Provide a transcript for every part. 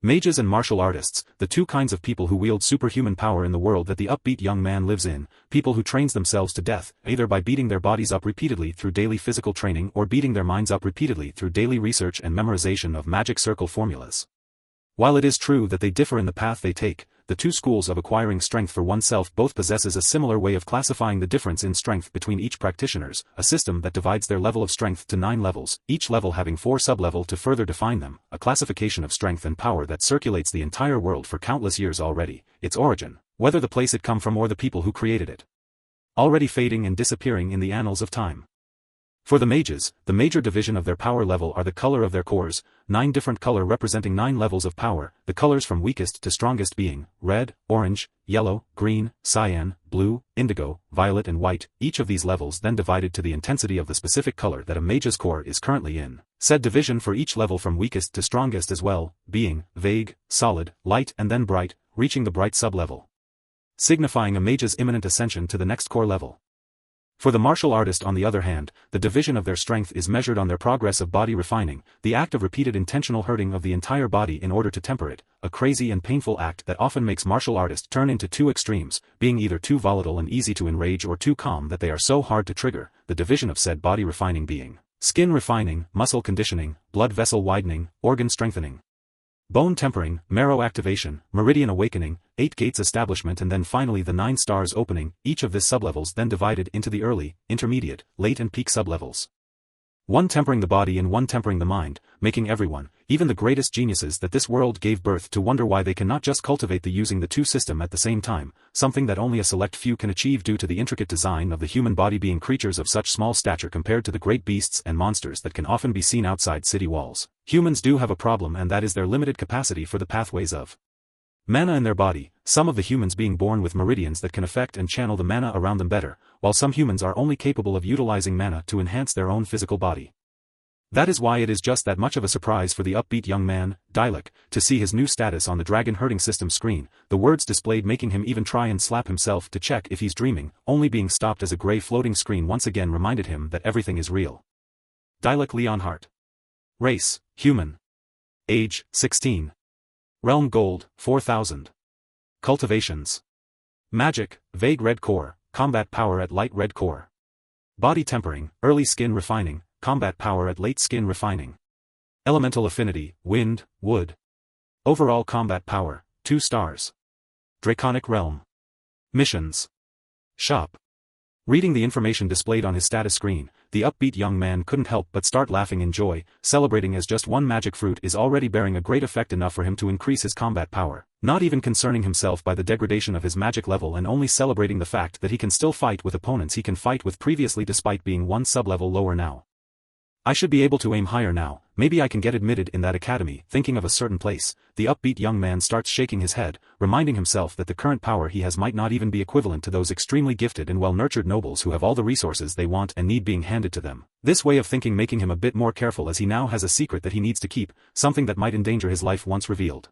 Mages and martial artists, the two kinds of people who wield superhuman power in the world that the upbeat young man lives in, people who trains themselves to death, either by beating their bodies up repeatedly through daily physical training or beating their minds up repeatedly through daily research and memorization of magic circle formulas. While it is true that they differ in the path they take, the two schools of acquiring strength for oneself both possesses a similar way of classifying the difference in strength between each practitioners, a system that divides their level of strength to 9 levels, each level having 4 sub-level to further define them, a classification of strength and power that circulates the entire world for countless years already, its origin, whether the place it come from or the people who created it, already fading and disappearing in the annals of time. For the mages, the major division of their power level are the color of their cores, 9 different color representing 9 levels of power, the colors from weakest to strongest being, red, orange, yellow, green, cyan, blue, indigo, violet and white, each of these levels then divided to the intensity of the specific color that a mage's core is currently in. Said division for each level from weakest to strongest as well, being, vague, solid, light and then bright, reaching the bright sub-level, signifying a mage's imminent ascension to the next core level. For the martial artist on the other hand, the division of their strength is measured on their progress of body refining, the act of repeated intentional hurting of the entire body in order to temper it, a crazy and painful act that often makes martial artists turn into two extremes, being either too volatile and easy to enrage or too calm that they are so hard to trigger, the division of said body refining being skin refining, muscle conditioning, blood vessel widening, organ strengthening, bone tempering, marrow activation, meridian awakening, 8 gates establishment and then finally the 9 stars opening, each of these sublevels then divided into the early, intermediate, late and peak sublevels. One tempering the body and one tempering the mind, making everyone, even the greatest geniuses that this world gave birth to wonder why they cannot just cultivate the using the two system at the same time, something that only a select few can achieve due to the intricate design of the human body being creatures of such small stature compared to the great beasts and monsters that can often be seen outside city walls. Humans do have a problem and that is their limited capacity for the pathways of mana in their body, some of the humans being born with meridians that can affect and channel the mana around them better, while some humans are only capable of utilizing mana to enhance their own physical body. That is why it is just that much of a surprise for the upbeat young man, Dialek, to see his new status on the dragon herding system screen, the words displayed making him even try and slap himself to check if he's dreaming, only being stopped as a grey floating screen once again reminded him that everything is real. Dialek Leonhardt. Race, human. Age, 16. Realm Gold, 4000. Cultivations. Magic, vague red core, combat power at light red core. Body tempering, early skin refining, combat power at late skin refining. Elemental affinity, wind, wood. Overall combat power, 2 stars. Draconic realm. Missions. Shop. Reading the information displayed on his status screen, the upbeat young man couldn't help but start laughing in joy, celebrating as just one magic fruit is already bearing a great effect enough for him to increase his combat power, not even concerning himself by the degradation of his magic level and only celebrating the fact that he can still fight with opponents he can fight with previously despite being one sub-level lower now. I should be able to aim higher now, maybe I can get admitted in that academy. Thinking of a certain place, the upbeat young man starts shaking his head, reminding himself that the current power he has might not even be equivalent to those extremely gifted and well-nurtured nobles who have all the resources they want and need being handed to them. This way of thinking making him a bit more careful as he now has a secret that he needs to keep, something that might endanger his life once revealed.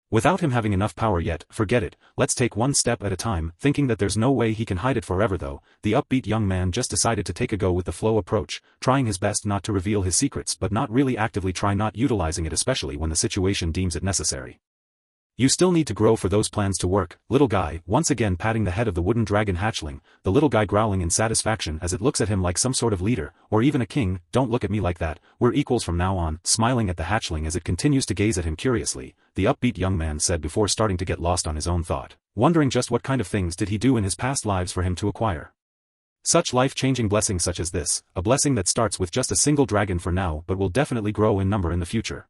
Without him having enough power yet, forget it, let's take one step at a time. Thinking that there's no way he can hide it forever though, the upbeat young man just decided to take a go with the flow approach, trying his best not to reveal his secrets but not really actively try not utilizing it especially when the situation deems it necessary. You still need to grow for those plans to work, little guy, once again patting the head of the wooden dragon hatchling, the little guy growling in satisfaction as it looks at him like some sort of leader, or even a king. Don't look at me like that, we're equals from now on, smiling at the hatchling as it continues to gaze at him curiously, the upbeat young man said before starting to get lost on his own thought, wondering just what kind of things did he do in his past lives for him to acquire such life-changing blessings such as this, a blessing that starts with just a single dragon for now but will definitely grow in number in the future.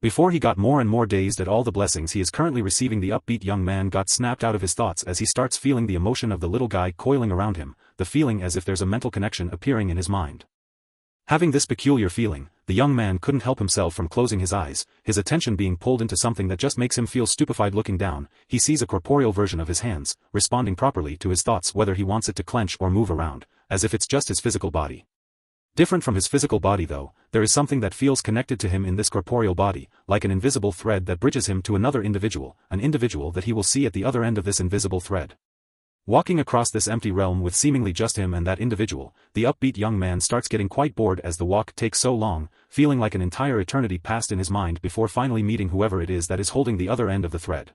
Before he got more and more dazed at all the blessings he is currently receiving, the upbeat young man got snapped out of his thoughts as he starts feeling the emotion of the little guy coiling around him, the feeling as if there's a mental connection appearing in his mind. Having this peculiar feeling, the young man couldn't help himself from closing his eyes, his attention being pulled into something that just makes him feel stupefied. Looking down, he sees a corporeal version of his hands, responding properly to his thoughts whether he wants it to clench or move around, as if it's just his physical body. Different from his physical body though, there is something that feels connected to him in this corporeal body, like an invisible thread that bridges him to another individual, an individual that he will see at the other end of this invisible thread. Walking across this empty realm with seemingly just him and that individual, the upbeat young man starts getting quite bored as the walk takes so long, feeling like an entire eternity passed in his mind before finally meeting whoever it is that is holding the other end of the thread.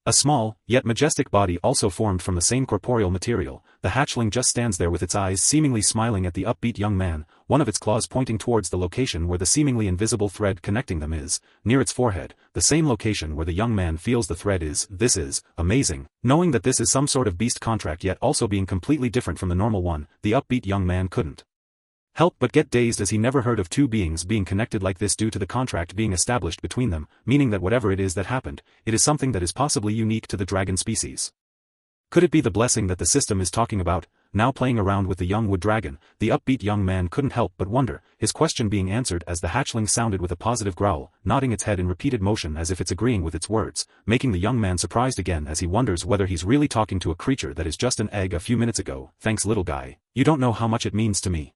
A small, yet majestic body also formed from the same corporeal material, the hatchling just stands there with its eyes seemingly smiling at the upbeat young man, one of its claws pointing towards the location where the seemingly invisible thread connecting them is, near its forehead, the same location where the young man feels the thread is. This is amazing. Knowing that this is some sort of beast contract yet also being completely different from the normal one, the upbeat young man couldn't help but get dazed as he never heard of two beings being connected like this due to the contract being established between them, meaning that whatever it is that happened, it is something that is possibly unique to the dragon species. Could it be the blessing that the system is talking about? Now playing around with the young wood dragon, the upbeat young man couldn't help but wonder, his question being answered as the hatchling sounded with a positive growl, nodding its head in repeated motion as if it's agreeing with its words, making the young man surprised again as he wonders whether he's really talking to a creature that is just an egg a few minutes ago. Thanks little guy. You don't know how much it means to me.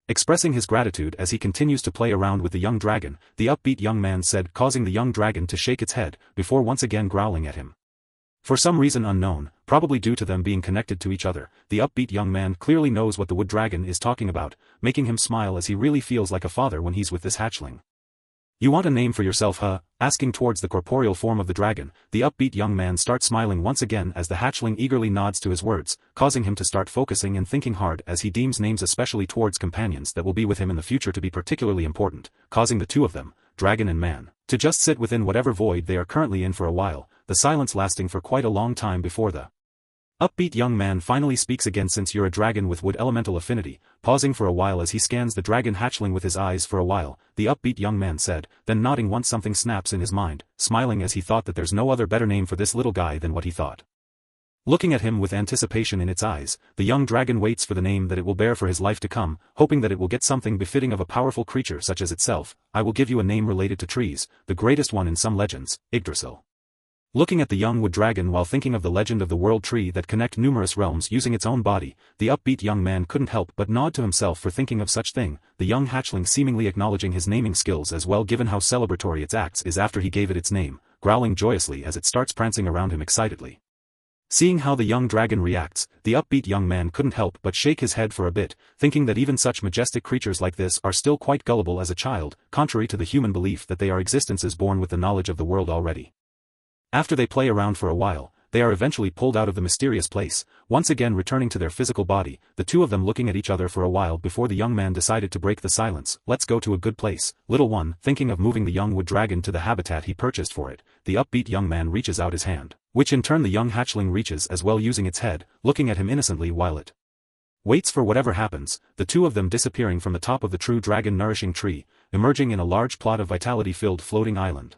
Expressing his gratitude as he continues to play around with the young dragon, the upbeat young man said, causing the young dragon to shake its head, before once again growling at him. For some reason unknown, probably due to them being connected to each other, the upbeat young man clearly knows what the wood dragon is talking about, making him smile as he really feels like a father when he's with this hatchling. You want a name for yourself, huh? Asking towards the corporeal form of the dragon, the upbeat young man starts smiling once again as the hatchling eagerly nods to his words, causing him to start focusing and thinking hard as he deems names especially towards companions that will be with him in the future to be particularly important, causing the two of them, dragon and man, to just sit within whatever void they are currently in for a while, the silence lasting for quite a long time before the upbeat young man finally speaks again. Since you're a dragon with wood elemental affinity, pausing for a while as he scans the dragon hatchling with his eyes for a while, the upbeat young man said, then nodding once something snaps in his mind, smiling as he thought that there's no other better name for this little guy than what he thought. Looking at him with anticipation in its eyes, the young dragon waits for the name that it will bear for his life to come, hoping that it will get something befitting of a powerful creature such as itself. I will give you a name related to trees, the greatest one in some legends, Yggdrasil. Looking at the young wood dragon while thinking of the legend of the world tree that connect numerous realms using its own body, the upbeat young man couldn't help but nod to himself for thinking of such thing, the young hatchling seemingly acknowledging his naming skills as well given how celebratory its acts is after he gave it its name, growling joyously as it starts prancing around him excitedly. Seeing how the young dragon reacts, the upbeat young man couldn't help but shake his head for a bit, thinking that even such majestic creatures like this are still quite gullible as a child, contrary to the human belief that they are existences born with the knowledge of the world already. After they play around for a while, they are eventually pulled out of the mysterious place, once again returning to their physical body, the two of them looking at each other for a while before the young man decided to break the silence. Let's go to a good place, little one. Thinking of moving the young wood dragon to the habitat he purchased for it, the upbeat young man reaches out his hand, which in turn the young hatchling reaches as well using its head, looking at him innocently while it waits for whatever happens, the two of them disappearing from the top of the true dragon nourishing tree, emerging in a large plot of vitality-filled floating island.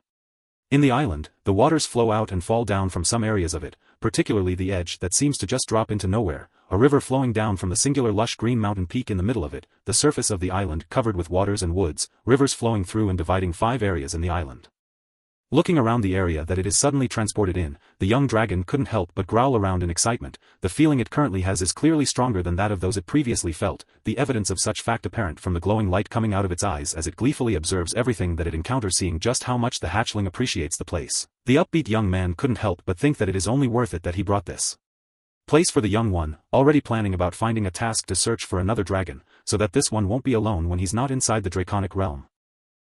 In the island, the waters flow out and fall down from some areas of it, particularly the edge that seems to just drop into nowhere, a river flowing down from the singular lush green mountain peak in the middle of it, the surface of the island covered with waters and woods, rivers flowing through and dividing 5 areas in the island. Looking around the area that it is suddenly transported in, the young dragon couldn't help but growl around in excitement. The feeling it currently has is clearly stronger than that of those it previously felt, the evidence of such fact apparent from the glowing light coming out of its eyes as it gleefully observes everything that it encounters, seeing just how much the hatchling appreciates the place. The upbeat young man couldn't help but think that it is only worth it that he brought this place for the young one, already planning about finding a task to search for another dragon, so that this one won't be alone when he's not inside the draconic realm.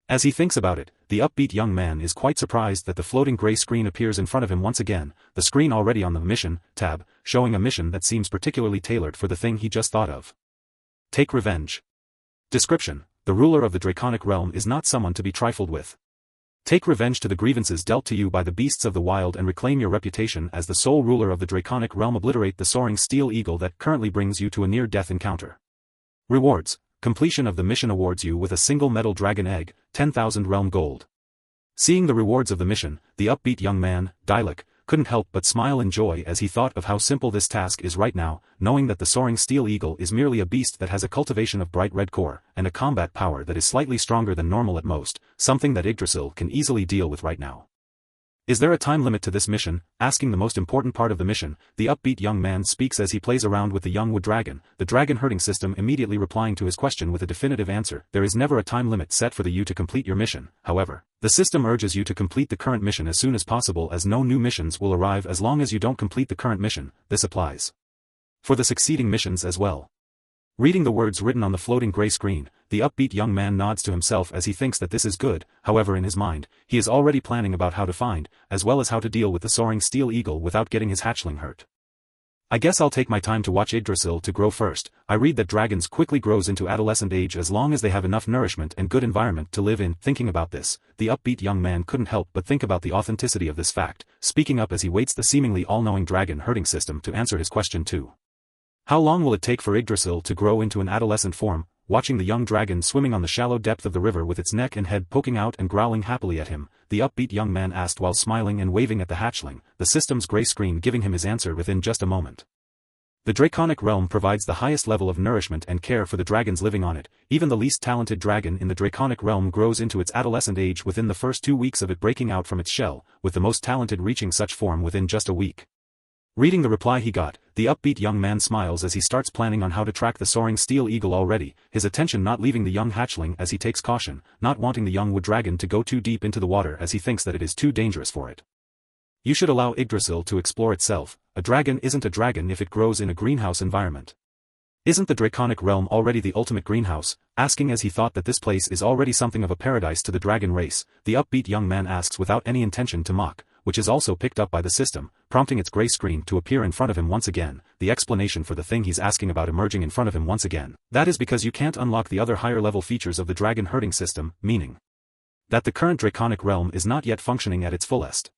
As he thinks about it, the upbeat young man is quite surprised that the floating gray screen appears in front of him once again, the screen already on the Mission tab, showing a mission that seems particularly tailored for the thing he just thought of. Take revenge. Description: the ruler of the draconic realm is not someone to be trifled with. Take revenge to the grievances dealt to you by the beasts of the wild and reclaim your reputation as the sole ruler of the draconic realm. Obliterate the soaring steel eagle that currently brings you to a near-death encounter. Rewards: completion of the mission awards you with a single metal dragon egg, 10,000 realm gold. Seeing the rewards of the mission, the upbeat young man, Dilek, couldn't help but smile in joy as he thought of how simple this task is right now, knowing that the soaring steel eagle is merely a beast that has a cultivation of bright red core, and a combat power that is slightly stronger than normal at most, something that Yggdrasil can easily deal with right now. Is there a time limit to this mission? Asking the most important part of the mission, the upbeat young man speaks as he plays around with the young wood dragon, the dragon herding system immediately replying to his question with a definitive answer. There is never a time limit set for you to complete your mission, however. The system urges you to complete the current mission as soon as possible as no new missions will arrive as long as you don't complete the current mission. This applies for the succeeding missions as well. Reading the words written on the floating gray screen, the upbeat young man nods to himself as he thinks that this is good. However, in his mind, he is already planning about how to find, as well as how to deal with the soaring steel eagle without getting his hatchling hurt. I guess I'll take my time to watch Yggdrasil to grow first. I read that dragons quickly grows into adolescent age as long as they have enough nourishment and good environment to live in. Thinking about this, the upbeat young man couldn't help but think about the authenticity of this fact, speaking up as he waits the seemingly all-knowing dragon herding system to answer his question too. How long will it take for Yggdrasil to grow into an adolescent form? Watching the young dragon swimming on the shallow depth of the river with its neck and head poking out and growling happily at him, the upbeat young man asked while smiling and waving at the hatchling, the system's gray screen giving him his answer within just a moment. The Draconic Realm provides the highest level of nourishment and care for the dragons living on it. Even the least talented dragon in the Draconic Realm grows into its adolescent age within the first 2 weeks of it breaking out from its shell, with the most talented reaching such form within just a week. Reading the reply he got, the upbeat young man smiles as he starts planning on how to track the soaring steel eagle already, his attention not leaving the young hatchling as he takes caution, not wanting the young wood dragon to go too deep into the water as he thinks that it is too dangerous for it. You should allow Yggdrasil to explore itself. A dragon isn't a dragon if it grows in a greenhouse environment. Isn't the Draconic Realm already the ultimate greenhouse? Asking as he thought that this place is already something of a paradise to the dragon race, the upbeat young man asks without any intention to mock, which is also picked up by the system, prompting its gray screen to appear in front of him once again, the explanation for the thing he's asking about emerging in front of him once again. That is because you can't unlock the other higher level features of the dragon herding system, meaning that the current Draconic Realm is not yet functioning at its fullest.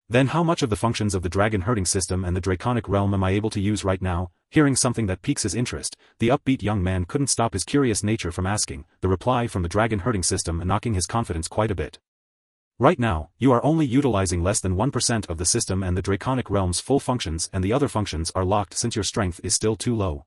Then how much of the functions of the dragon herding system and the Draconic Realm am I able to use right now? Hearing something that piques his interest, the upbeat young man couldn't stop his curious nature from asking, the reply from the dragon herding system knocking his confidence quite a bit. Right now, you are only utilizing less than 1% of the system and the Draconic Realm's full functions and the other functions are locked since your strength is still too low.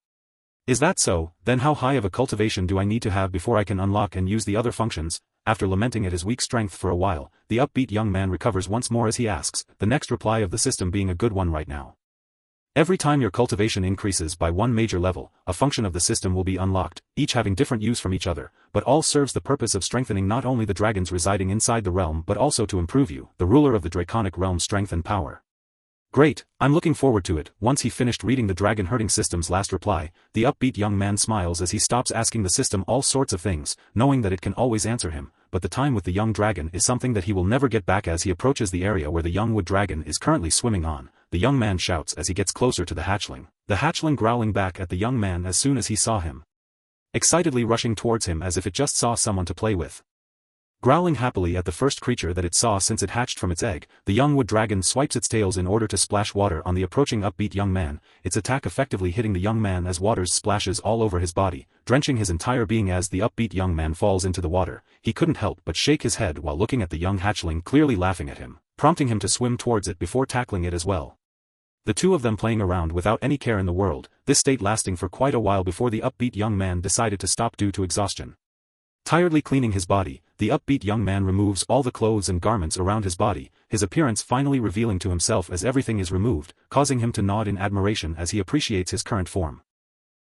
Is that so? Then how high of a cultivation do I need to have before I can unlock and use the other functions? After lamenting at his weak strength for a while, the upbeat young man recovers once more as he asks, the next reply of the system being a good one right now. Every time your cultivation increases by one major level, a function of the system will be unlocked, each having different use from each other, but all serves the purpose of strengthening not only the dragons residing inside the realm but also to improve you, the ruler of the Draconic Realm's strength and power. Great, I'm looking forward to it. Once he finished reading the dragon herding system's last reply, the upbeat young man smiles as he stops asking the system all sorts of things, knowing that it can always answer him, but the time with the young dragon is something that he will never get back. As he approaches the area where the young wood dragon is currently swimming on, the young man shouts as he gets closer to the hatchling growling back at the young man as soon as he saw him, excitedly rushing towards him as if it just saw someone to play with. Growling happily at the first creature that it saw since it hatched from its egg, the young wood dragon swipes its tails in order to splash water on the approaching upbeat young man, its attack effectively hitting the young man as water splashes all over his body, drenching his entire being. As the upbeat young man falls into the water, he couldn't help but shake his head while looking at the young hatchling clearly laughing at him, prompting him to swim towards it before tackling it as well. The two of them playing around without any care in the world, this state lasting for quite a while before the upbeat young man decided to stop due to exhaustion. Tiredly cleaning his body, the upbeat young man removes all the clothes and garments around his body, his appearance finally revealing to himself as everything is removed, causing him to nod in admiration as he appreciates his current form.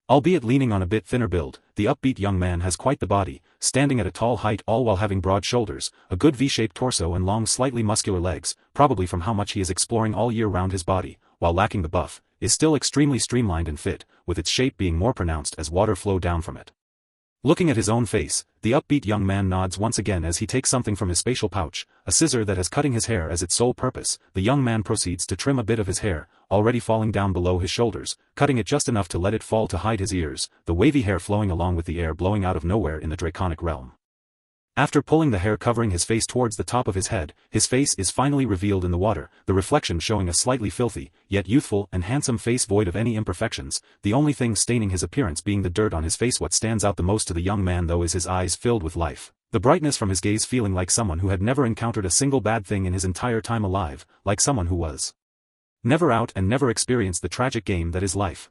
Albeit leaning on a bit thinner build, the upbeat young man has quite the body, standing at a tall height all while having broad shoulders, a good V-shaped torso and long slightly muscular legs, probably from how much he is exploring all year round. His body, while lacking the buff, is still extremely streamlined and fit, with its shape being more pronounced as water flow down from it. Looking at his own face, the upbeat young man nods once again as he takes something from his spatial pouch, a scissor that has cutting his hair as its sole purpose. The young man proceeds to trim a bit of his hair, already falling down below his shoulders, cutting it just enough to let it fall to hide his ears, the wavy hair flowing along with the air blowing out of nowhere in the Draconic Realm. After pulling the hair covering his face towards the top of his head, his face is finally revealed in the water, the reflection showing a slightly filthy, yet youthful and handsome face void of any imperfections, the only thing staining his appearance being the dirt on his face. What stands out the most to the young man though is his eyes filled with life, the brightness from his gaze feeling like someone who had never encountered a single bad thing in his entire time alive, like someone who was never out and never experienced the tragic game that is life.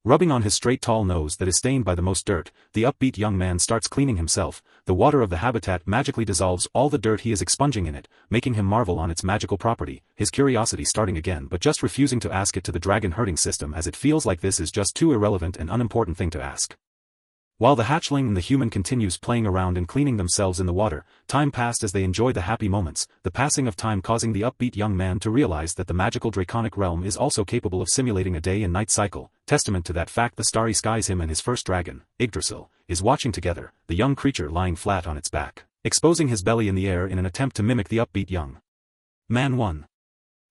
Rubbing on his straight tall nose that is stained by the most dirt, the upbeat young man starts cleaning himself. The water of the habitat magically dissolves all the dirt he is expunging in it, making him marvel on its magical property, his curiosity starting again but just refusing to ask it to the dragon herding system as it feels like this is just too irrelevant and unimportant thing to ask. While the hatchling and the human continues playing around and cleaning themselves in the water, time passed as they enjoy the happy moments, the passing of time causing the upbeat young man to realize that the magical draconic realm is also capable of simulating a day and night cycle. Testament to that fact, the starry skies him and his first dragon, Yggdrasil, is watching together, the young creature lying flat on its back, exposing his belly in the air in an attempt to mimic the upbeat young man. 1.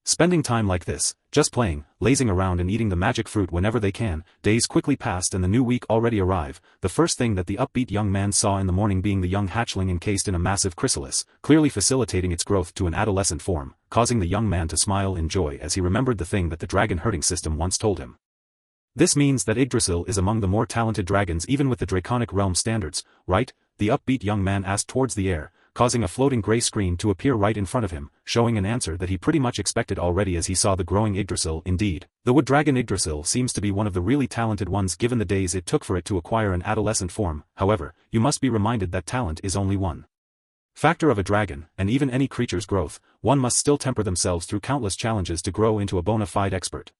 Spending time like this, just playing, lazing around and eating the magic fruit whenever they can, days quickly passed and the new week already arrived, the first thing that the upbeat young man saw in the morning being the young hatchling encased in a massive chrysalis, clearly facilitating its growth to an adolescent form, causing the young man to smile in joy as he remembered the thing that the dragon herding system once told him. This means that Yggdrasil is among the more talented dragons even with the draconic realm standards, right? The upbeat young man asked towards the air, causing a floating gray screen to appear right in front of him, showing an answer that he pretty much expected already as he saw the growing Yggdrasil. Indeed, the wood dragon Yggdrasil seems to be one of the really talented ones given the days it took for it to acquire an adolescent form. However, you must be reminded that talent is only one factor of a dragon, and even any creature's growth, one must still temper themselves through countless challenges to grow into a bona fide expert.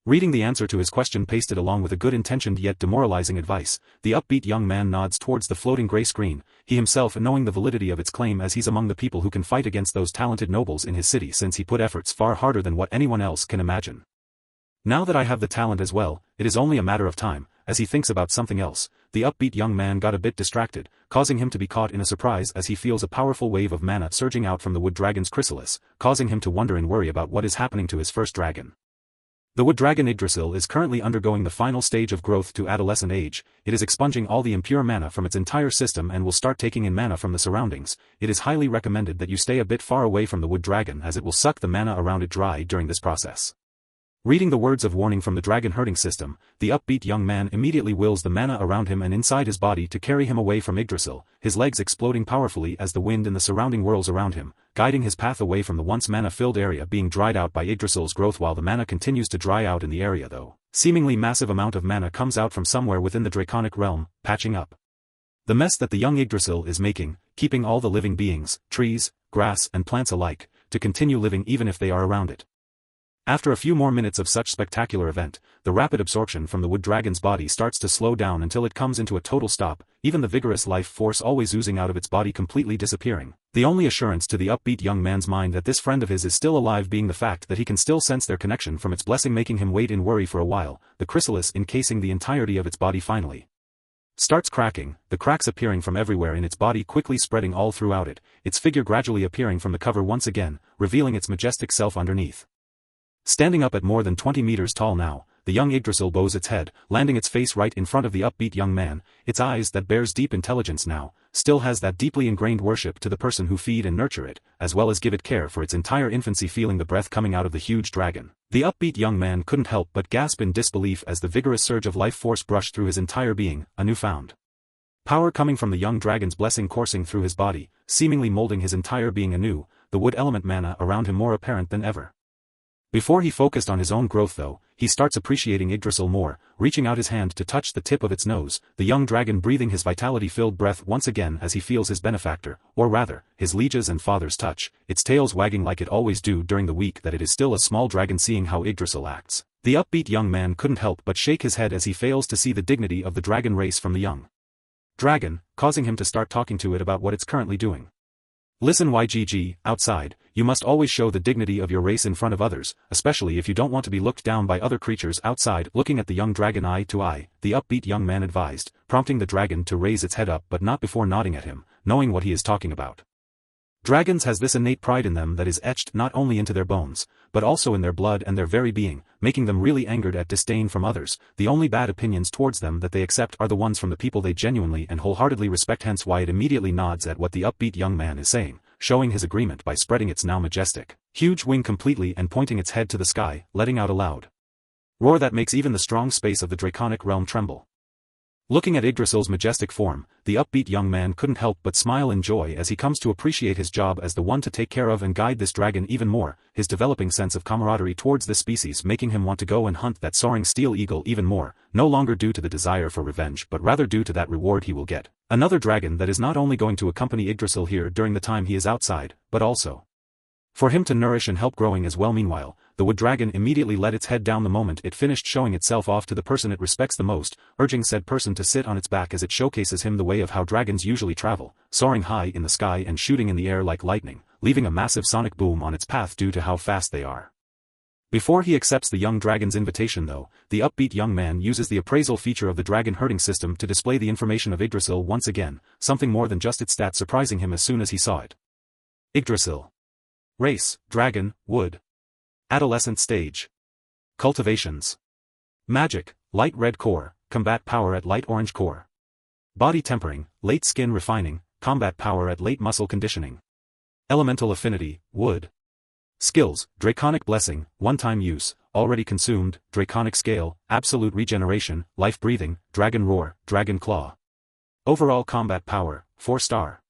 Reading the answer to his question pasted along with a good-intentioned yet demoralizing advice, the upbeat young man nods towards the floating gray screen, he himself knowing the validity of its claim as he's among the people who can fight against those talented nobles in his city since he put efforts far harder than what anyone else can imagine. Now that I have the talent as well, it is only a matter of time. As he thinks about something else, the upbeat young man got a bit distracted, causing him to be caught in a surprise as he feels a powerful wave of mana surging out from the wood dragon's chrysalis, causing him to wonder and worry about what is happening to his first dragon. The wood dragon Yggdrasil is currently undergoing the final stage of growth to adolescent age. It is expunging all the impure mana from its entire system and will start taking in mana from the surroundings. It is highly recommended that you stay a bit far away from the wood dragon as it will suck the mana around it dry during this process. Reading the words of warning from the dragon herding system, the upbeat young man immediately wills the mana around him and inside his body to carry him away from Yggdrasil, his legs exploding powerfully as the wind in the surrounding whirls around him, guiding his path away from the once mana-filled area being dried out by Yggdrasil's growth. While the mana continues to dry out in the area though, seemingly massive amount of mana comes out from somewhere within the draconic realm, patching up the mess that the young Yggdrasil is making, keeping all the living beings, trees, grass and plants alike, to continue living even if they are around it. After a few more minutes of such spectacular event, the rapid absorption from the wood dragon's body starts to slow down until it comes into a total stop, even the vigorous life force always oozing out of its body completely disappearing. The only assurance to the upbeat young man's mind that this friend of his is still alive being the fact that he can still sense their connection from its blessing, making him wait in worry for a while. The chrysalis encasing the entirety of its body finally starts cracking, the cracks appearing from everywhere in its body quickly spreading all throughout it, its figure gradually appearing from the cover once again, revealing its majestic self underneath. Standing up at more than 20 meters tall now, the young Yggdrasil bows its head, landing its face right in front of the upbeat young man. Its eyes that bears deep intelligence now, still has that deeply ingrained worship to the person who feed and nurture it, as well as give it care for its entire infancy. Feeling the breath coming out of the huge dragon, the upbeat young man couldn't help but gasp in disbelief as the vigorous surge of life force brushed through his entire being, a newfound power coming from the young dragon's blessing coursing through his body, seemingly molding his entire being anew, the wood element mana around him more apparent than ever. Before he focused on his own growth though, he starts appreciating Yggdrasil more, reaching out his hand to touch the tip of its nose, the young dragon breathing his vitality-filled breath once again as he feels his benefactor, or rather, his liege's and father's touch, its tails wagging like it always do during the week that it is still a small dragon. Seeing how Yggdrasil acts, the upbeat young man couldn't help but shake his head as he fails to see the dignity of the dragon race from the young dragon, causing him to start talking to it about what it's currently doing. Listen YGG, outside, you must always show the dignity of your race in front of others, especially if you don't want to be looked down by other creatures outside. Looking at the young dragon eye to eye, the upbeat young man advised, prompting the dragon to raise its head up but not before nodding at him, knowing what he is talking about. Dragons has this innate pride in them that is etched not only into their bones, but also in their blood and their very being, making them really angered at disdain from others. The only bad opinions towards them that they accept are the ones from the people they genuinely and wholeheartedly respect, hence why it immediately nods at what the upbeat young man is saying, showing his agreement by spreading its now majestic, huge wing completely and pointing its head to the sky, letting out a loud roar that makes even the strong space of the draconic realm tremble. Looking at Yggdrasil's majestic form, the upbeat young man couldn't help but smile in joy as he comes to appreciate his job as the one to take care of and guide this dragon even more, his developing sense of camaraderie towards this species making him want to go and hunt that soaring steel eagle even more, no longer due to the desire for revenge but rather due to that reward he will get. Another dragon that is not only going to accompany Yggdrasil here during the time he is outside, but also for him to nourish and help growing as well. Meanwhile, the wood dragon immediately let its head down the moment it finished showing itself off to the person it respects the most, urging said person to sit on its back as it showcases him the way of how dragons usually travel, soaring high in the sky and shooting in the air like lightning, leaving a massive sonic boom on its path due to how fast they are. Before he accepts the young dragon's invitation though, the upbeat young man uses the appraisal feature of the dragon herding system to display the information of Yggdrasil once again, something more than just its stats surprising him as soon as he saw it. Yggdrasil. Race, dragon, wood. Adolescent stage. Cultivations. Magic, light red core, combat power at light orange core. Body tempering, late skin refining, combat power at late muscle conditioning. Elemental affinity, wood. Skills, Draconic Blessing, one-time use, already consumed, Draconic Scale, Absolute Regeneration, Life Breathing, Dragon Roar, Dragon Claw. Overall combat power, 4-star.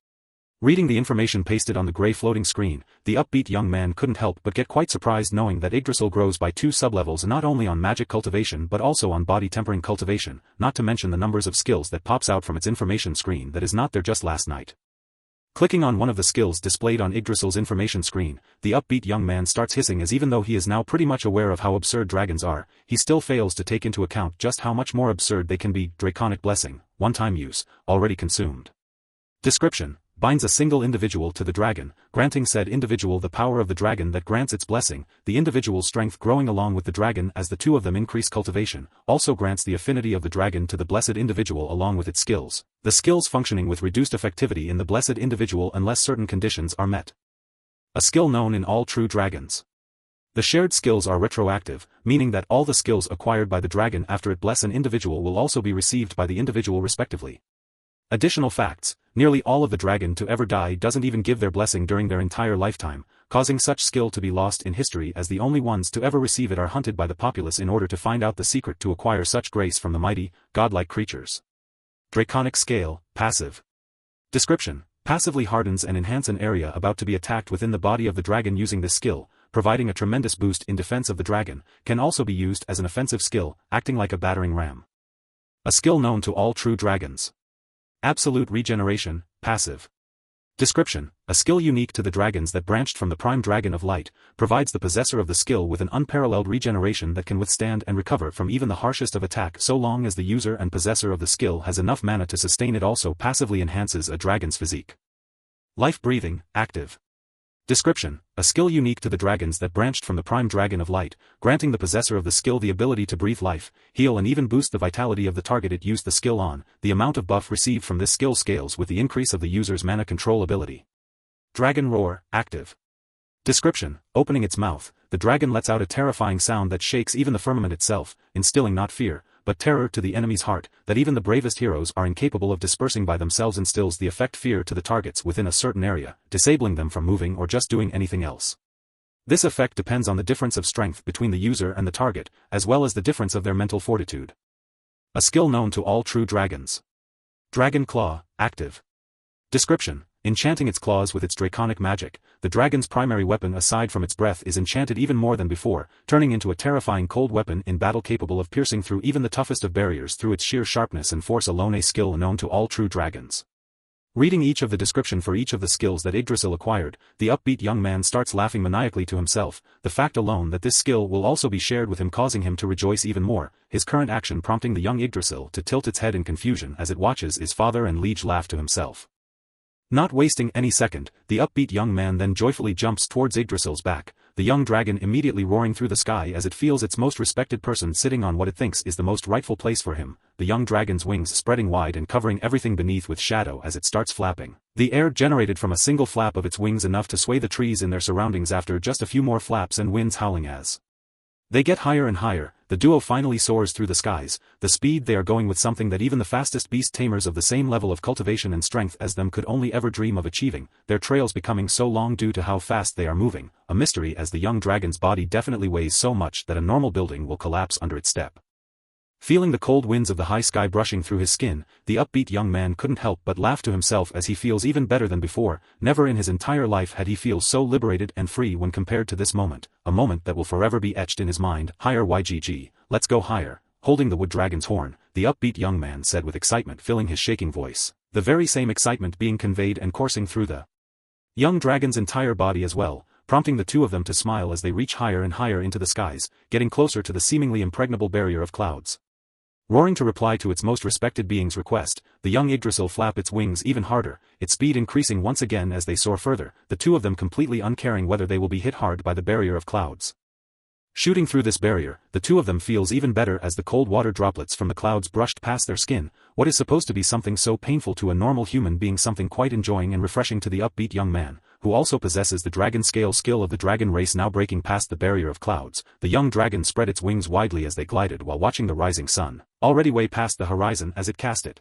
Reading the information pasted on the gray floating screen, the upbeat young man couldn't help but get quite surprised knowing that Yggdrasil grows by 2 sublevels not only on magic cultivation but also on body tempering cultivation, not to mention the numbers of skills that pops out from its information screen that is not there just last night. Clicking on one of the skills displayed on Yggdrasil's information screen, the upbeat young man starts hissing as even though he is now pretty much aware of how absurd dragons are, he still fails to take into account just how much more absurd they can be. Draconic Blessing, one-time use, already consumed. Description. Binds a single individual to the dragon, granting said individual the power of the dragon that grants its blessing, the individual's strength growing along with the dragon as the two of them increase cultivation, also grants the affinity of the dragon to the blessed individual along with its skills, the skills functioning with reduced effectivity in the blessed individual unless certain conditions are met. A skill known in all true dragons. The shared skills are retroactive, meaning that all the skills acquired by the dragon after it bless an individual will also be received by the individual respectively. Additional facts, nearly all of the dragon to ever die doesn't even give their blessing during their entire lifetime, causing such skill to be lost in history as the only ones to ever receive it are hunted by the populace in order to find out the secret to acquire such grace from the mighty, godlike creatures. Draconic Scale, passive. Description. Passively hardens and enhances an area about to be attacked within the body of the dragon using this skill, providing a tremendous boost in defense of the dragon, can also be used as an offensive skill, acting like a battering ram. A skill known to all true dragons. Absolute Regeneration, passive. Description. A skill unique to the dragons that branched from the prime dragon of light, provides the possessor of the skill with an unparalleled regeneration that can withstand and recover from even the harshest of attack so long as the user and possessor of the skill has enough mana to sustain it. Also passively enhances a dragon's physique. Life Breathing, active. Description. A skill unique to the dragons that branched from the prime dragon of light, granting the possessor of the skill the ability to breathe life, heal and even boost the vitality of the target it used the skill on. The amount of buff received from this skill scales with the increase of the user's mana control ability. Dragon Roar, active. Description. Opening its mouth, the dragon lets out a terrifying sound that shakes even the firmament itself, instilling not fear, but terror to the enemy's heart, that even the bravest heroes are incapable of dispersing by themselves. Instills the effect fear to the targets within a certain area, disabling them from moving or just doing anything else. This effect depends on the difference of strength between the user and the target, as well as the difference of their mental fortitude. A skill known to all true dragons. Dragon Claw, active. Description. Enchanting its claws with its draconic magic, the dragon's primary weapon aside from its breath is enchanted even more than before, turning into a terrifying cold weapon in battle capable of piercing through even the toughest of barriers through its sheer sharpness and force alone. A skill known to all true dragons. Reading each of the description for each of the skills that Yggdrasil acquired, the upbeat young man starts laughing maniacally to himself, the fact alone that this skill will also be shared with him causing him to rejoice even more, his current action prompting the young Yggdrasil to tilt its head in confusion as it watches his father and liege laugh to himself. Not wasting any second, the upbeat young man then joyfully jumps towards Yggdrasil's back, the young dragon immediately roaring through the sky as it feels its most respected person sitting on what it thinks is the most rightful place for him, the young dragon's wings spreading wide and covering everything beneath with shadow as it starts flapping. The air generated from a single flap of its wings enough to sway the trees in their surroundings after just a few more flaps and winds howling as they get higher and higher. The duo finally soars through the skies, the speed they are going with something that even the fastest beast tamers of the same level of cultivation and strength as them could only ever dream of achieving, their trails becoming so long due to how fast they are moving, a mystery as the young dragon's body definitely weighs so much that a normal building will collapse under its step. Feeling the cold winds of the high sky brushing through his skin, the upbeat young man couldn't help but laugh to himself as he feels even better than before. Never in his entire life had he feel so liberated and free when compared to this moment, a moment that will forever be etched in his mind. Higher YGG, let's go higher. Holding the wood dragon's horn, the upbeat young man said with excitement filling his shaking voice, the very same excitement being conveyed and coursing through the young dragon's entire body as well, prompting the two of them to smile as they reach higher and higher into the skies, getting closer to the seemingly impregnable barrier of clouds. Roaring to reply to its most respected being's request, the young Yggdrasil flap its wings even harder, its speed increasing once again as they soar further, the two of them completely uncaring whether they will be hit hard by the barrier of clouds. Shooting through this barrier, the two of them feels even better as the cold water droplets from the clouds brushed past their skin. What is supposed to be something so painful to a normal human being something quite enjoying and refreshing to the upbeat young man, who also possesses the dragon scale skill of the dragon race. Now breaking past the barrier of clouds, the young dragon spread its wings widely as they glided while watching the rising sun, already way past the horizon as it cast it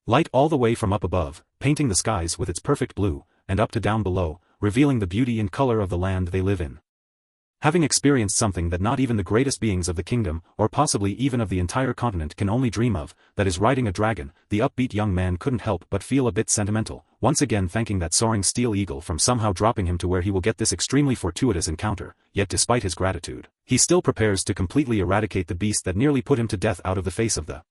light all the way from up above, painting the skies with its perfect blue, and up to down below, revealing the beauty and color of the land they live in. Having experienced something that not even the greatest beings of the kingdom, or possibly even of the entire continent can only dream of, that is riding a dragon, the upbeat young man couldn't help but feel a bit sentimental, once again thanking that soaring steel eagle from somehow dropping him to where he will get this extremely fortuitous encounter. Yet despite his gratitude, he still prepares to completely eradicate the beast that nearly put him to death out of the face of the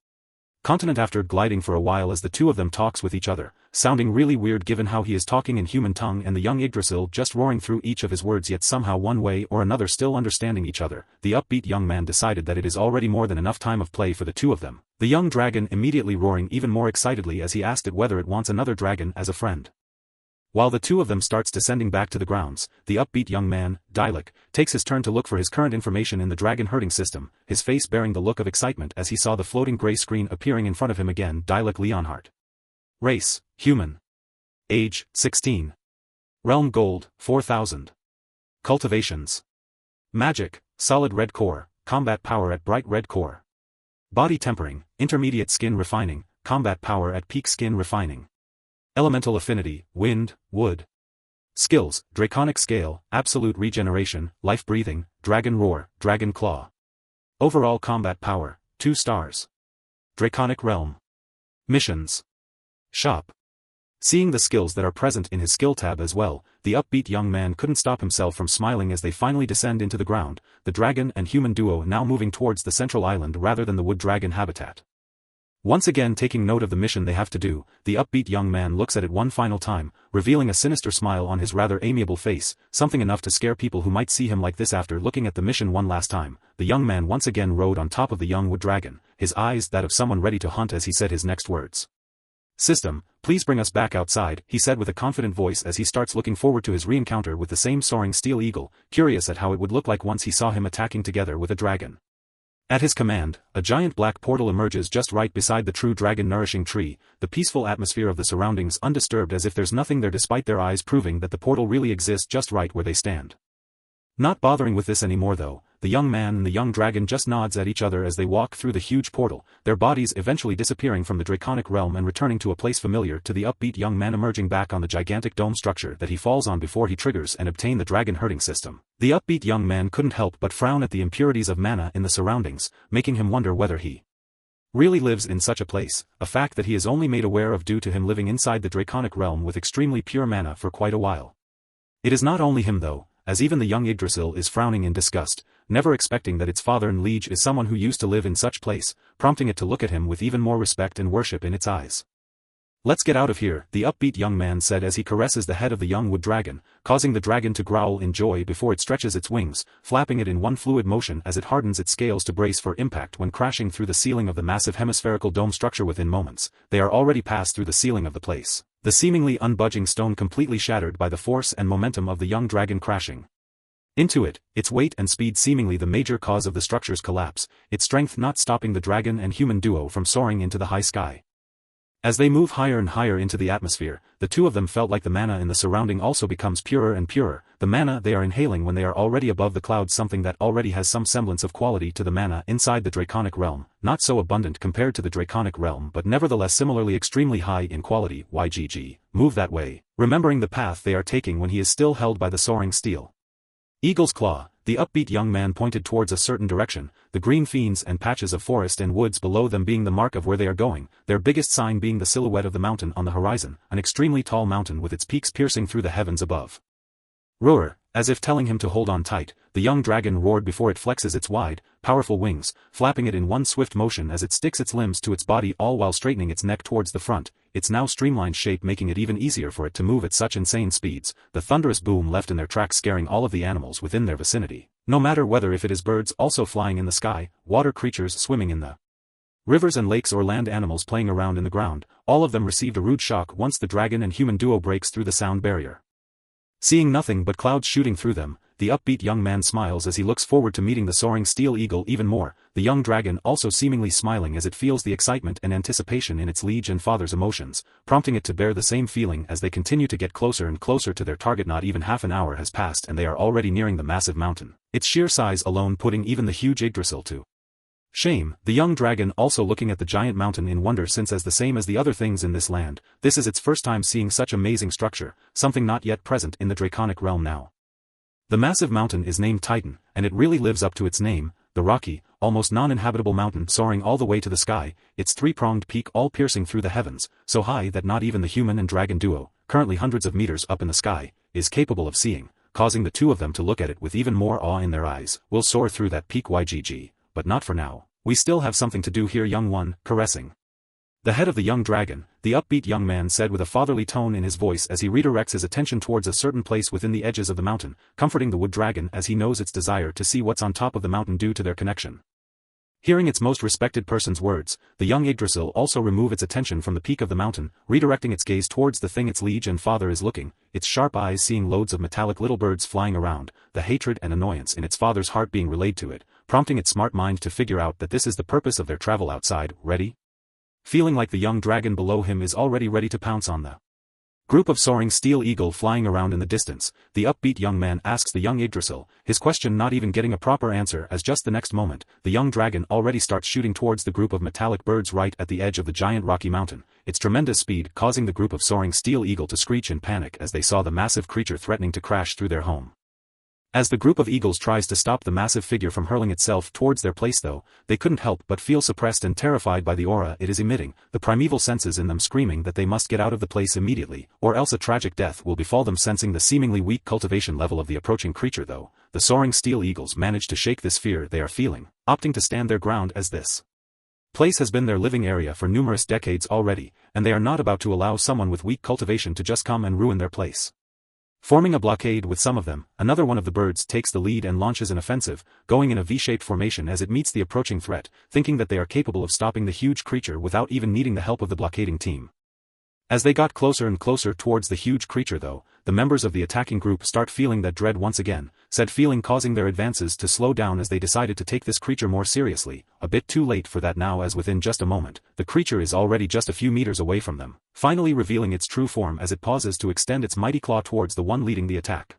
continent. After gliding for a while as the two of them talks with each other, sounding really weird given how he is talking in human tongue and the young Yggdrasil just roaring through each of his words, yet somehow one way or another still understanding each other, the upbeat young man decided that it is already more than enough time of play for the two of them, the young dragon immediately roaring even more excitedly as he asked it whether it wants another dragon as a friend. While the two of them starts descending back to the grounds, the upbeat young man, Dialek, takes his turn to look for his current information in the dragon herding system, his face bearing the look of excitement as he saw the floating gray screen appearing in front of him again. Dialek Leonhardt. Race, human. Age, 16. Realm gold, 4000. Cultivations. Magic, solid red core, combat power at bright red core. Body tempering, intermediate skin refining, combat power at peak skin refining. Elemental affinity, wind, wood. Skills, draconic scale, absolute regeneration, life breathing, dragon roar, dragon claw. Overall combat power, 2 stars. Draconic realm. Missions. Shop. Seeing the skills that are present in his skill tab as well, the upbeat young man couldn't stop himself from smiling as they finally descend into the ground, the dragon and human duo now moving towards the central island rather than the wood dragon habitat. Once again taking note of the mission they have to do, the upbeat young man looks at it one final time, revealing a sinister smile on his rather amiable face, something enough to scare people who might see him like this. After looking at the mission one last time, the young man once again rode on top of the young wood dragon, his eyes that of someone ready to hunt as he said his next words. System, please bring us back outside, he said with a confident voice as he starts looking forward to his re-encounter with the same soaring steel eagle, curious at how it would look like once he saw him attacking together with a dragon. At his command, a giant black portal emerges just right beside the true dragon-nourishing tree, the peaceful atmosphere of the surroundings undisturbed as if there's nothing there despite their eyes proving that the portal really exists just right where they stand. Not bothering with this anymore though, the young man and the young dragon just nods at each other as they walk through the huge portal, their bodies eventually disappearing from the draconic realm and returning to a place familiar to the upbeat young man, emerging back on the gigantic dome structure that he falls on before he triggers and obtain the dragon herding system. The upbeat young man couldn't help but frown at the impurities of mana in the surroundings, making him wonder whether he really lives in such a place, a fact that he is only made aware of due to him living inside the draconic realm with extremely pure mana for quite a while. It is not only him though, as even the young Yggdrasil is frowning in disgust, never expecting that its father and liege is someone who used to live in such place, prompting it to look at him with even more respect and worship in its eyes. Let's get out of here, the upbeat young man said as he caresses the head of the young wood dragon, causing the dragon to growl in joy before it stretches its wings, flapping it in one fluid motion as it hardens its scales to brace for impact when crashing through the ceiling of the massive hemispherical dome structure. Within moments, they are already passed through the ceiling of the place, the seemingly unbudging stone completely shattered by the force and momentum of the young dragon crashing into it, its weight and speed seemingly the major cause of the structure's collapse, its strength not stopping the dragon and human duo from soaring into the high sky. As they move higher and higher into the atmosphere, the two of them felt like the mana in the surrounding also becomes purer and purer, the mana they are inhaling when they are already above the clouds, something that already has some semblance of quality to the mana inside the draconic realm, not so abundant compared to the draconic realm but nevertheless similarly extremely high in quality. YGG, move that way, remembering the path they are taking when he is still held by the soaring steel eagle's claw, The upbeat young man pointed towards a certain direction, the green fiends and patches of forest and woods below them being the mark of where they are going, their biggest sign being the silhouette of the mountain on the horizon, an extremely tall mountain with its peaks piercing through the heavens above. Roar! As if telling him to hold on tight, the young dragon roared before it flexes its wide, powerful wings, flapping it in one swift motion as it sticks its limbs to its body, all while straightening its neck towards the front, its now streamlined shape making it even easier for it to move at such insane speeds. The thunderous boom left in their tracks, scaring all of the animals within their vicinity, no matter whether if it is birds also flying in the sky, water creatures swimming in the rivers and lakes, or land animals playing around in the ground. All of them received a rude shock once the dragon and human duo breaks through the sound barrier. Seeing nothing but clouds shooting through them, the upbeat young man smiles as he looks forward to meeting the soaring steel eagle even more, the young dragon also seemingly smiling as it feels the excitement and anticipation in its liege and father's emotions, prompting it to bear the same feeling as they continue to get closer and closer to their target. Not even half an hour has passed and they are already nearing the massive mountain, its sheer size alone putting even the huge Yggdrasil to shame. The young dragon also looking at the giant mountain in wonder, since as the same as the other things in this land, this is its first time seeing such amazing structure, something not yet present in the draconic realm now. The massive mountain is named Titan, and it really lives up to its name, the rocky, almost non-inhabitable mountain soaring all the way to the sky, its three-pronged peak all piercing through the heavens, so high that not even the human and dragon duo, currently hundreds of meters up in the sky, is capable of seeing, causing the two of them to look at it with even more awe in their eyes. We'll soar through that peak, YGG. But not for now. We still have something to do here, young one, caressing the head of the young dragon, the upbeat young man said with a fatherly tone in his voice as he redirects his attention towards a certain place within the edges of the mountain, comforting the wood dragon as he knows its desire to see what's on top of the mountain due to their connection. Hearing its most respected person's words, the young Yggdrasil also remove its attention from the peak of the mountain, redirecting its gaze towards the thing its liege and father is looking, its sharp eyes seeing loads of metallic little birds flying around, the hatred and annoyance in its father's heart being relayed to it, prompting its smart mind to figure out that this is the purpose of their travel outside. Ready? Feeling like the young dragon below him is already ready to pounce on the group of soaring steel eagle flying around in the distance, the upbeat young man asks the young Yggdrasil, his question not even getting a proper answer, as just the next moment, the young dragon already starts shooting towards the group of metallic birds right at the edge of the giant rocky mountain, its tremendous speed causing the group of soaring steel eagle to screech in panic as they saw the massive creature threatening to crash through their home. As the group of eagles tries to stop the massive figure from hurling itself towards their place, though, they couldn't help but feel suppressed and terrified by the aura it is emitting, the primeval senses in them screaming that they must get out of the place immediately, or else a tragic death will befall them. Sensing the seemingly weak cultivation level of the approaching creature, though, the soaring steel eagles manage to shake this fear they are feeling, opting to stand their ground as this place has been their living area for numerous decades already, and they are not about to allow someone with weak cultivation to just come and ruin their place. Forming a blockade with some of them, another one of the birds takes the lead and launches an offensive, going in a V-shaped formation as it meets the approaching threat, thinking that they are capable of stopping the huge creature without even needing the help of the blockading team. As they got closer and closer towards the huge creature, though, the members of the attacking group start feeling that dread once again, said feeling causing their advances to slow down as they decided to take this creature more seriously. A bit too late for that now, as within just a moment, the creature is already just a few meters away from them, finally revealing its true form as it pauses to extend its mighty claw towards the one leading the attack.